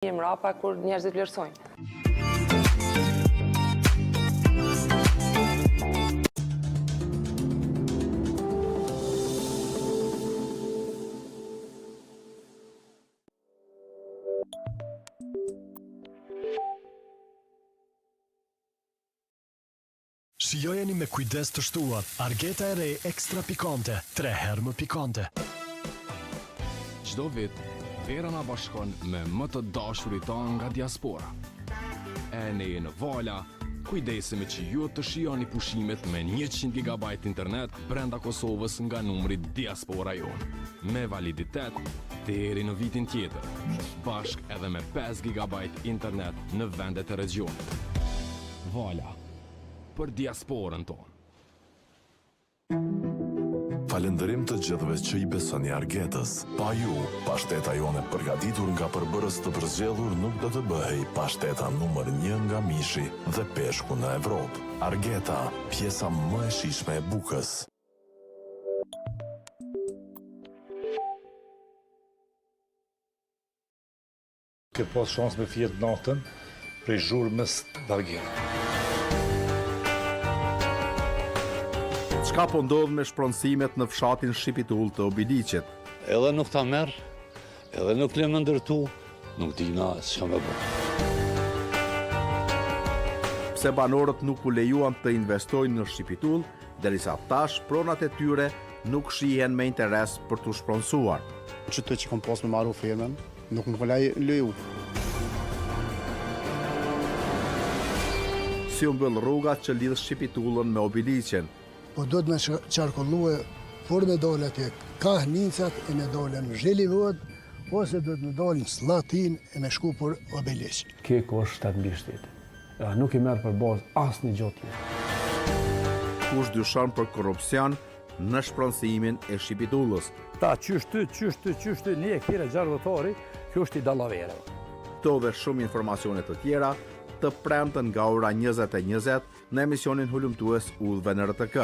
një mrapa kur njerëzit vlerësojnë. Shijojeni me kujdes të shtuar Argeta e re ekstra pikante, 3 herë më pikante. Çdo vit, vera na bashkon me më të dashurit tanë nga diaspora. E ne në Vala, kujdesemi që ju të shijoni pushimet me 100 GB internet brenda Kosovës nga numri diaspora jonë, me validitet deri në vitin tjetër, bashk edhe me 5 GB internet në vendet e regionit. Vala, për diasporën tonë. Falënderim të gjithëve që i besoni Argetës. Pa ju, pashteta jone përgatitur nga përbërës të përzgjedhur nuk do të bëhej pashteta numër 1 nga mishi dhe peshku në Evropë. Argeta, pjesa më e shishme e bukës. Ke pas shans me fjet natën prej zhurmës Dargeta. Çka po ndodh me shpronësimet në fshatin Shqipitull të Obiliqit? Edhe nuk ta merr, edhe nuk le më ndërtu, nuk dina çka më bë. Pse banorët nuk u lejuan të investojnë në Shqipitull, derisa tash pronat e tyre nuk shihen me interes për t'u shpronësuar. Çdo që kam pas me marru firmën, nuk më leju. Si u mbyll rruga që lidh Shqipitullën me Obiliqin? Po do të me qarkullue por me dole atje ka hnincat e me dole në Zhelivod, ose do të me dole në Slatin e me shku për Obiliq. Keko është 7 mbi shtetit. Nuk i merë për bazë asë një gjotë tjetër. Kush dyshon për korrupsion në shpronësimin e Shqipitullës? Ta qyshty, një e këtire gjarëvëtori, kjo është i dallavereve. Këto dhe shumë informacione të tjera të premtën nga ora 20:20 në emisionin hulumtues Udhëve në RTK.